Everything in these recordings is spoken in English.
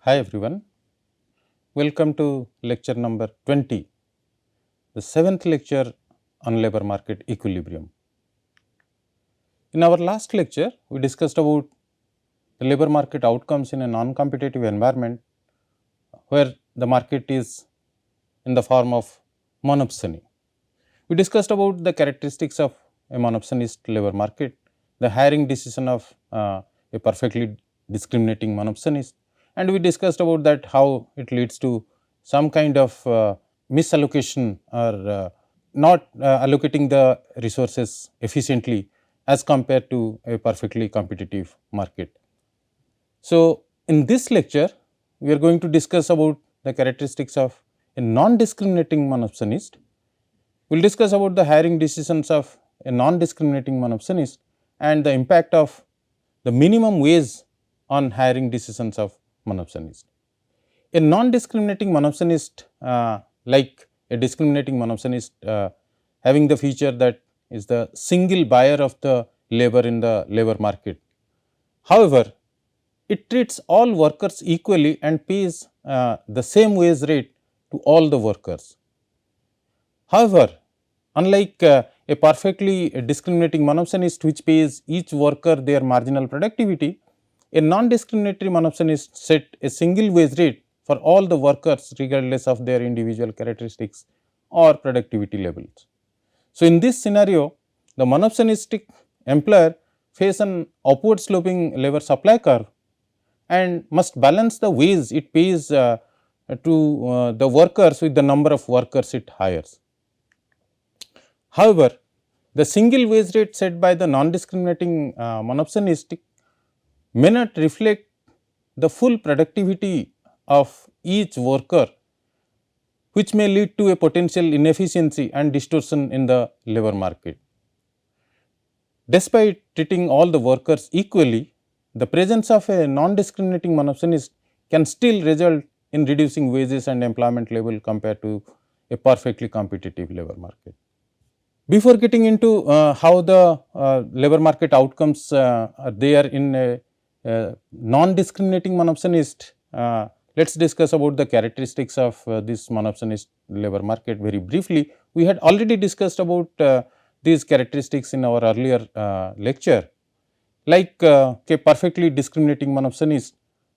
Hi everyone, welcome to lecture number 20, the 7th lecture on labor market equilibrium. In our last lecture, we discussed about the labor market outcomes in a non-competitive environment where the market is in the form of monopsony. We discussed about the characteristics of a monopsonist labor market, the hiring decision of a perfectly discriminating monopsonist, and we discussed about that how it leads to some kind of misallocation or not allocating the resources efficiently as compared to a perfectly competitive market. So, in this lecture, we are going to discuss about the characteristics of a non-discriminating monopsonist. We will discuss about the hiring decisions of a non-discriminating monopsonist and the impact of the minimum wage on hiring decisions of monopsonist. A non-discriminating monopsonist like a discriminating monopsonist having the feature that is the single buyer of the labor in the labor market. However, it treats all workers equally and pays the same wage rate to all the workers. However, unlike a perfectly discriminating monopsonist which pays each worker their marginal productivity, a non-discriminatory monopsonist set a single wage rate for all the workers regardless of their individual characteristics or productivity levels. So, in this scenario, the monopsonistic employer faces an upward sloping labor supply curve and must balance the wage it pays to the workers with the number of workers it hires. However, the single wage rate set by the non-discriminating monopsonist may not reflect the full productivity of each worker, which may lead to a potential inefficiency and distortion in the labor market. Despite treating all the workers equally, the presence of a non-discriminating monopsonist can still result in reducing wages and employment level compared to a perfectly competitive labor market. Before getting into how the labor market outcomes are there in a non-discriminating monopsonist, let us discuss about the characteristics of this monopsonist labor market very briefly. We had already discussed about these characteristics in our earlier lecture. Like a perfectly discriminating monopsonist,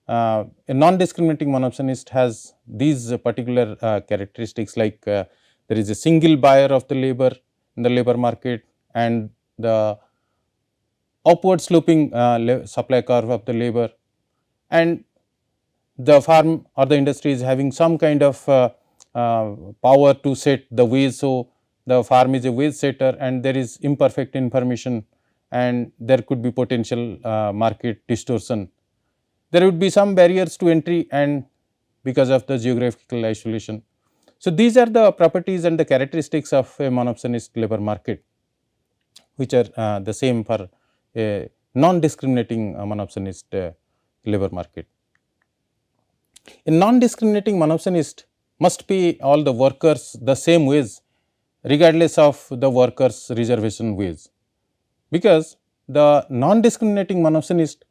a non-discriminating monopsonist has these particular characteristics like there is a single buyer of the labor in the labor market and the upward sloping supply curve of the labor, and the firm or the industry is having some kind of power to set the wage. So, the firm is a wage setter and there is imperfect information and there could be potential market distortion. There would be some barriers to entry and because of the geographical isolation. So, these are the properties and the characteristics of a monopsonist labor market, which are the same for a non-discriminating monopsonist labor market. A non-discriminating monopsonist must pay all the workers the same wage regardless of the workers' reservation wage, because the non-discriminating monopsonist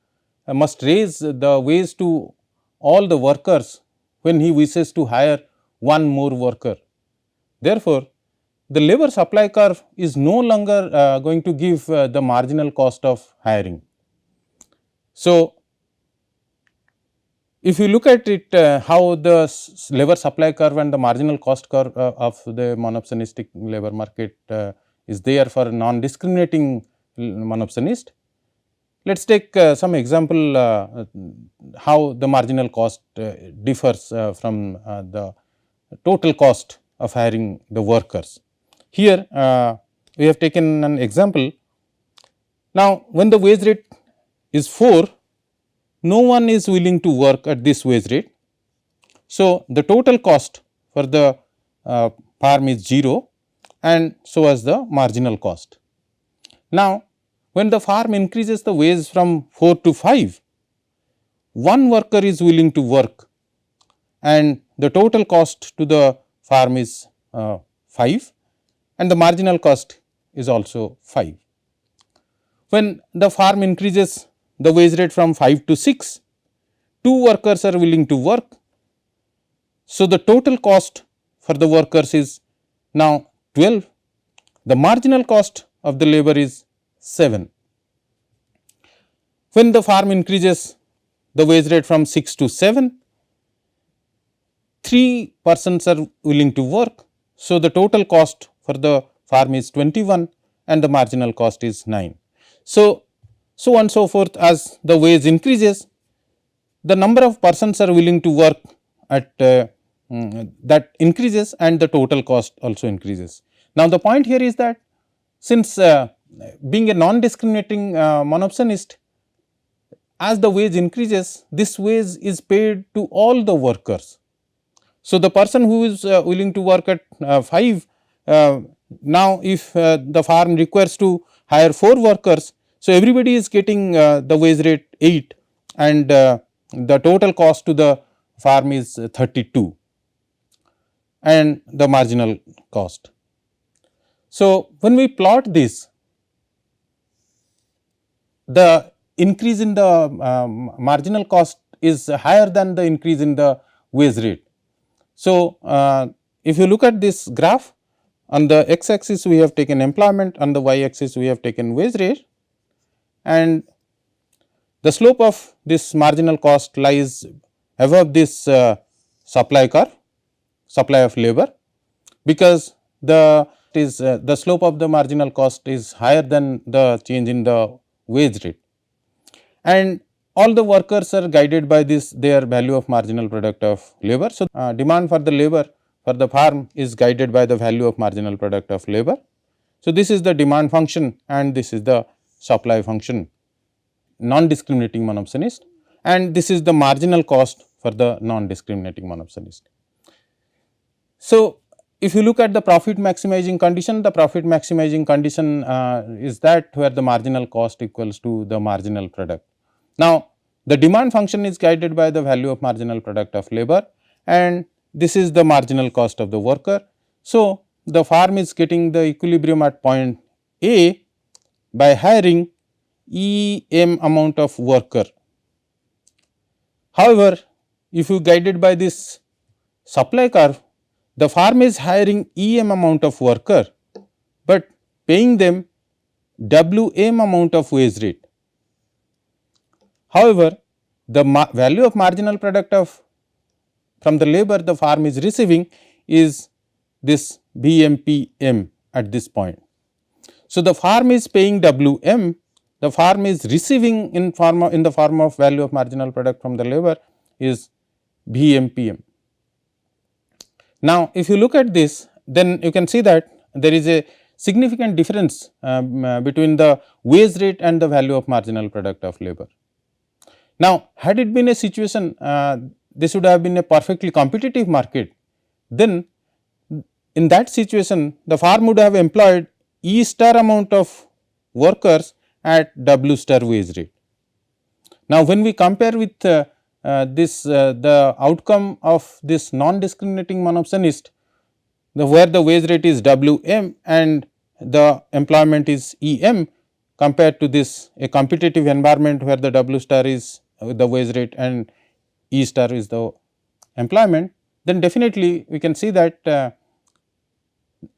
must raise the wage to all the workers when he wishes to hire one more worker. Therefore, the labor supply curve is no longer going to give the marginal cost of hiring. So, if you look at it how the labor supply curve and the marginal cost curve of the monopsonistic labor market is there for a non-discriminating monopsonist. Let us take some example how the marginal cost differs from the total cost of hiring the workers. Here we have taken an example. Now, when the wage rate is 4, no one is willing to work at this wage rate. So, the total cost for the firm is 0 and so as the marginal cost. Now, when the firm increases the wage from 4 to 5, one worker is willing to work and the total cost to the firm is 5 and the marginal cost is also 5. When the firm increases the wage rate from 5 to 6, 2 workers are willing to work. So, the total cost for the workers is now 12, the marginal cost of the labor is 7. When the firm increases the wage rate from 6 to 7, 3 persons are willing to work. So, the total cost for the firm is 21 and the marginal cost is 9. So on and so forth, as the wage increases, the number of persons are willing to work at that increases and the total cost also increases. Now, the point here is that since being a non-discriminating monopsonist, as the wage increases, this wage is paid to all the workers. So, the person who is willing to work at 5, now if the firm requires to hire 4 workers, so everybody is getting the wage rate 8 and the total cost to the firm is 32 and the marginal cost. So, when we plot this, the increase in the marginal cost is higher than the increase in the wage rate. So, if you look at this graph, on the x axis we have taken employment, on the y axis we have taken wage rate, and the slope of this marginal cost lies above this supply curve, supply of labor, because the slope of the marginal cost is higher than the change in the wage rate, and all the workers are guided by this their value of marginal product of labor. So, demand for the labor for the firm is guided by the value of marginal product of labor. So, this is the demand function and this is the supply function, non-discriminating monopsonist, and this is the marginal cost for the non-discriminating monopsonist. So, if you look at the profit maximizing condition, the profit maximizing condition is that where the marginal cost equals to the marginal product. Now, the demand function is guided by the value of marginal product of labor and this is the marginal cost of the worker. So, the firm is getting the equilibrium at point A by hiring EM amount of worker. However, if you guided by this supply curve, the firm is hiring EM amount of worker, but paying them WM amount of wage rate. However, the value of marginal product of from the labor the firm is receiving is this BMPM at this point. So, the firm is paying WM, the firm is receiving in the form of value of marginal product from the labor is BMPM. Now, if you look at this, then you can see that there is a significant difference between the wage rate and the value of marginal product of labor. Now, had it been a situation, this would have been a perfectly competitive market, then in that situation the firm would have employed E star amount of workers at W star wage rate. Now, when we compare with the outcome of this non-discriminating monopsonist, where the wage rate is WM and the employment is EM, compared to this a competitive environment where the W star is the wage rate and E star is the employment, then definitely we can see that a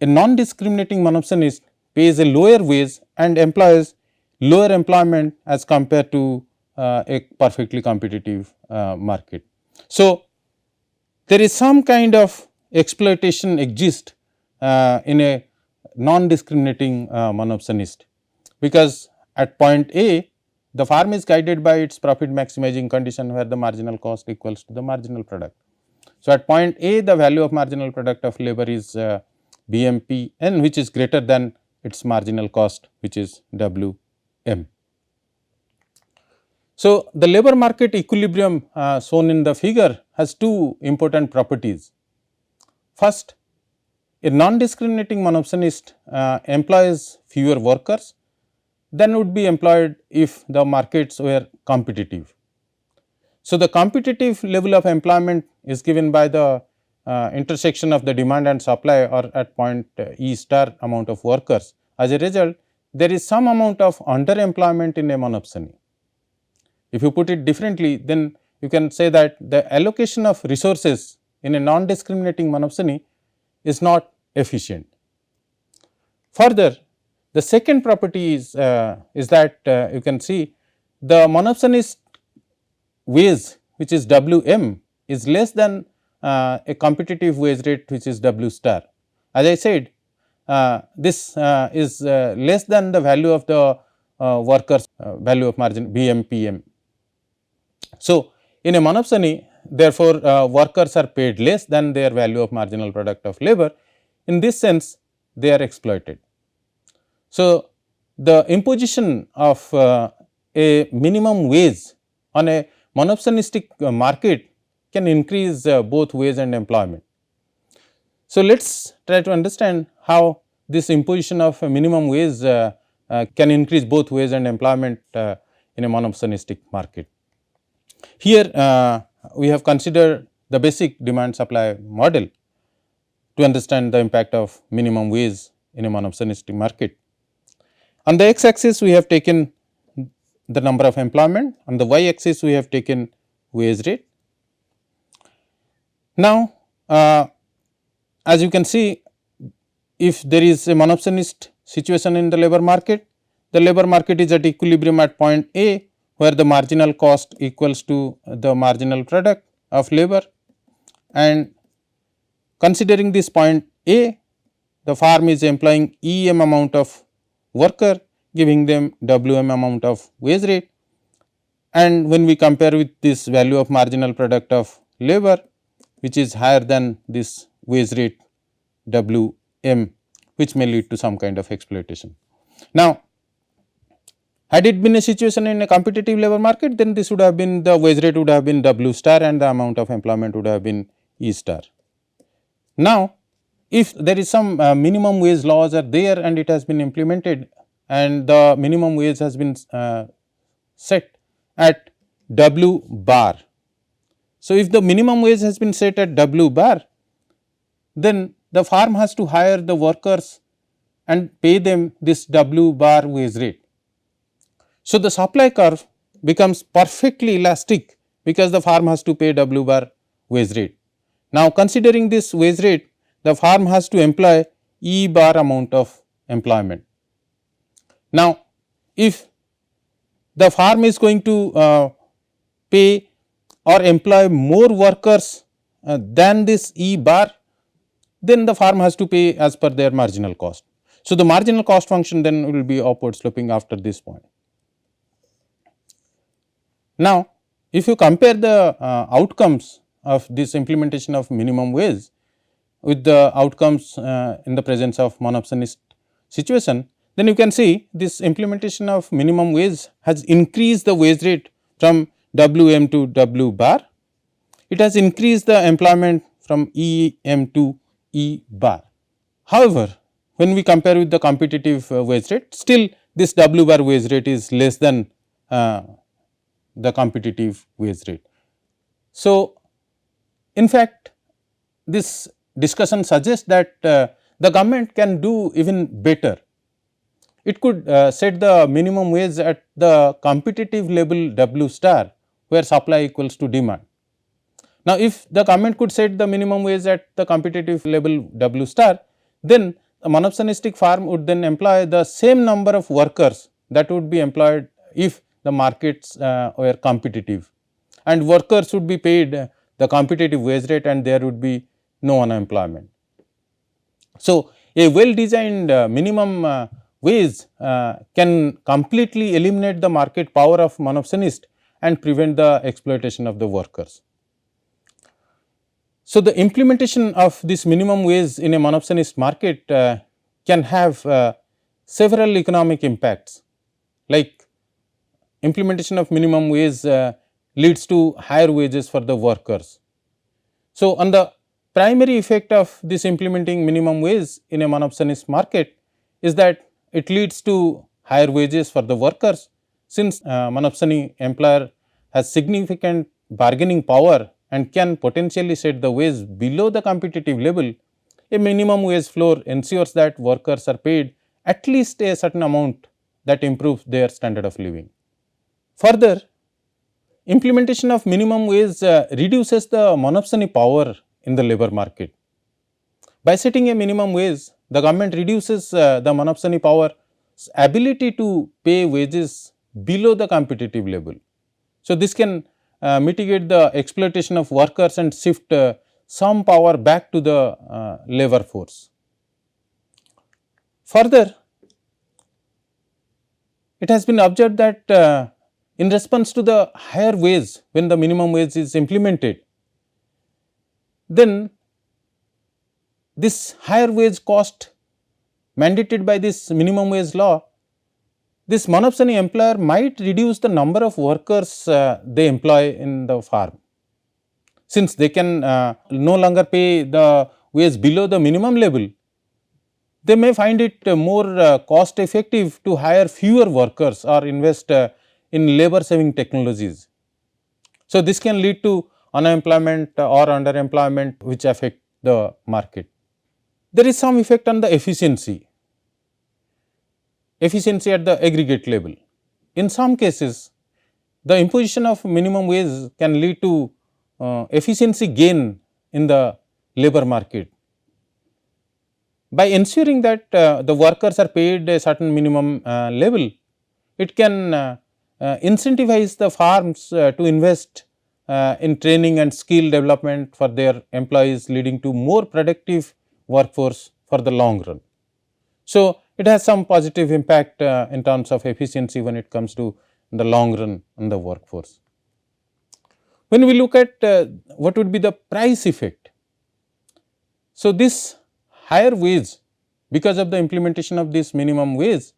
non-discriminating monopsonist pays a lower wage and employs lower employment as compared to a perfectly competitive market. So, there is some kind of exploitation exist in a non-discriminating monopsonist, because at point A the firm is guided by its profit maximizing condition where the marginal cost equals to the marginal product. So, at point A the value of marginal product of labor is BMPN, which is greater than its marginal cost, which is WM. So, the labor market equilibrium shown in the figure has two important properties. First, a non-discriminating monopsonist employs fewer workers than would be employed if the markets were competitive. So, the competitive level of employment is given by the intersection of the demand and supply, or at point E star amount of workers. As a result, there is some amount of underemployment in a monopsony. If you put it differently, then you can say that the allocation of resources in a non-discriminating monopsony is not efficient. Further, the second property is that you can see the monopsonies wage which is Wm is less than a competitive wage rate which is W star. As I said, this is less than the value of the workers value of margin VMPM. So, in a monopsony, therefore, workers are paid less than their value of marginal product of labor. In this sense, they are exploited. So, the imposition of a minimum wage on a monopsonistic market can increase both wage and employment. So, let us try to understand how this imposition of a minimum wage can increase both wage and employment in a monopsonistic market. Here we have considered the basic demand supply model to understand the impact of minimum wage in a monopsonistic market. On the x axis we have taken the number of employment, on the y axis we have taken wage rate. Now, as you can see, if there is a monopsonist situation in the labor market is at equilibrium at point A, where the marginal cost equals to the marginal product of labor, and considering this point A, the firm is employing EM amount of worker, giving them WM amount of wage rate, and when we compare with this value of marginal product of labor which is higher than this wage rate WM, which may lead to some kind of exploitation. Now, had it been a situation in a competitive labor market, then this would have been the wage rate would have been W star and the amount of employment would have been E star. Now, if there is some minimum wage laws are there and it has been implemented and the minimum wage has been set at W bar. So, if the minimum wage has been set at W bar, then the firm has to hire the workers and pay them this W bar wage rate. So, the supply curve becomes perfectly elastic because the firm has to pay W bar wage rate. Now, considering this wage rate, the firm has to employ E bar amount of employment. Now, if the firm is going to pay or employ more workers than this E bar, then the firm has to pay as per their marginal cost. So, the marginal cost function then will be upward sloping after this point. Now, if you compare the outcomes of this implementation of minimum wage with the outcomes in the presence of monopsonist situation, then you can see this implementation of minimum wage has increased the wage rate from WM to W bar. It has increased the employment from EM to E bar. However, when we compare with the competitive wage rate, still this W bar wage rate is less than the competitive wage rate. So, in fact, this discussion suggests that the government can do even better. It could set the minimum wage at the competitive level W star, where supply equals to demand. Now, if the government could set the minimum wage at the competitive level W star, then a monopsonistic firm would then employ the same number of workers that would be employed if the markets were competitive, and workers would be paid the competitive wage rate and there would be no unemployment. So, a well designed minimum wage can completely eliminate the market power of monopsonist and prevent the exploitation of the workers. So, the implementation of this minimum wage in a monopsonist market can have several economic impacts, like implementation of minimum wage leads to higher wages for the workers. So, on the primary effect of this implementing minimum wage in a monopsonist market is that it leads to higher wages for the workers. Since monopsony employer has significant bargaining power and can potentially set the wage below the competitive level, a minimum wage floor ensures that workers are paid at least a certain amount that improves their standard of living. Further, implementation of minimum wage reduces the monopsony power in the labor market. By setting a minimum wage, the government reduces the monopsony power's ability to pay wages below the competitive level. So, this can mitigate the exploitation of workers and shift some power back to the labor force. Further, it has been observed that in response to the higher wage, when the minimum wage is implemented, then this higher wage cost mandated by this minimum wage law, this monopsony employer might reduce the number of workers they employ in the farm. Since they can no longer pay the wage below the minimum level, they may find it more cost effective to hire fewer workers or invest in labor saving technologies. So, this can lead to unemployment or underemployment which affect the market. There is some effect on the efficiency at the aggregate level. In some cases, the imposition of minimum wage can lead to efficiency gain in the labor market. By ensuring that the workers are paid a certain minimum level, it can incentivize the farms to invest in training and skill development for their employees, leading to more productive workforce for the long run. So, it has some positive impact in terms of efficiency when it comes to the long run on the workforce. When we look at what would be the price effect, so this higher wage, because of the implementation of this minimum wage,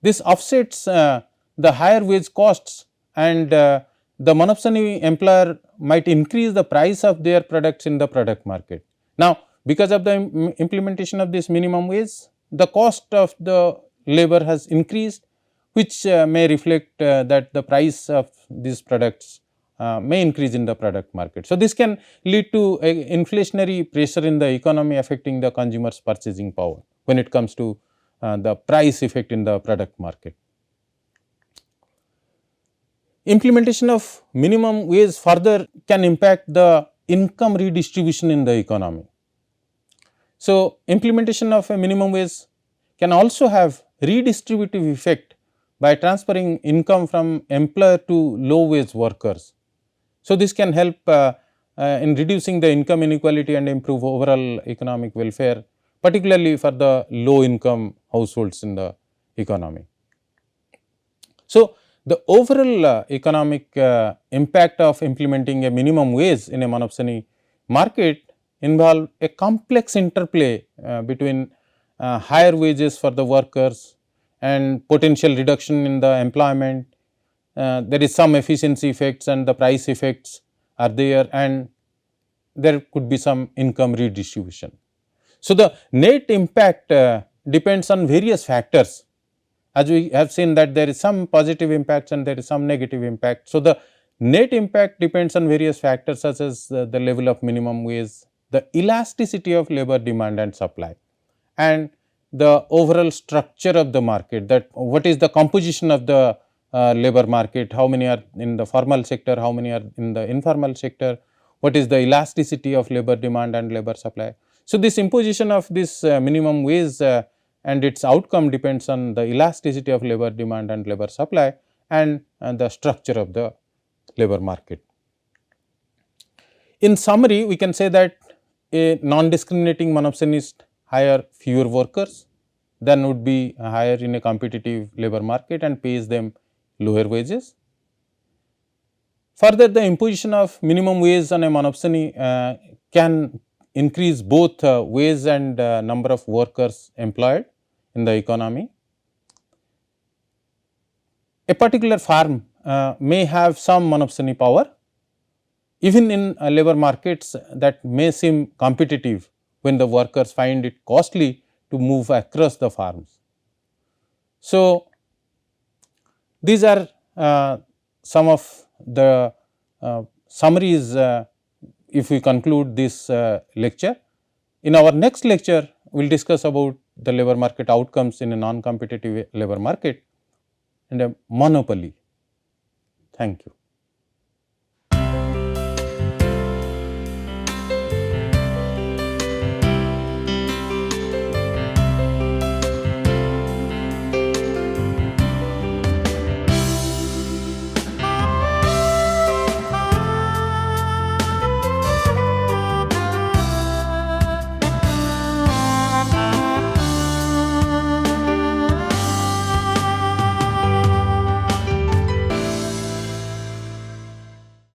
this offsets the higher wage costs, and the monopsony employer might increase the price of their products in the product market. Now, because of the implementation of this minimum wage, the cost of the labor has increased, which may reflect that the price of these products may increase in the product market. So, this can lead to inflationary pressure in the economy, affecting the consumer's purchasing power when it comes to the price effect in the product market. Implementation of minimum wage further can impact the income redistribution in the economy. So, implementation of a minimum wage can also have redistributive effect by transferring income from employer to low wage workers. So, this can help in reducing the income inequality and improve overall economic welfare, particularly for the low income households in the economy. So, the overall economic impact of implementing a minimum wage in a monopsony market involve a complex interplay between higher wages for the workers and potential reduction in the employment. There is some efficiency effects and the price effects are there, and there could be some income redistribution. So, the net impact depends on various factors, as we have seen that there is some positive impacts and there is some negative impact. So, the net impact depends on various factors such as the level of minimum wage, the elasticity of labor demand and supply, and the overall structure of the market, that what is the composition of the labor market, how many are in the formal sector, how many are in the informal sector, what is the elasticity of labor demand and labor supply. So, this imposition of this minimum wage and its outcome depends on the elasticity of labor demand and labor supply and the structure of the labor market. In summary, we can say that a non-discriminating monopsonist hire fewer workers than would be hired in a competitive labor market and pays them lower wages. Further, the imposition of minimum wage on a monopsony can increase both wage and number of workers employed in the economy. A particular farm may have some monopsony power, even in labor markets that may seem competitive when the workers find it costly to move across the farms. So, these are some of the summaries if we conclude this lecture. In our next lecture, we will discuss about the labor market outcomes in a non-competitive labor market and a monopoly. Thank you.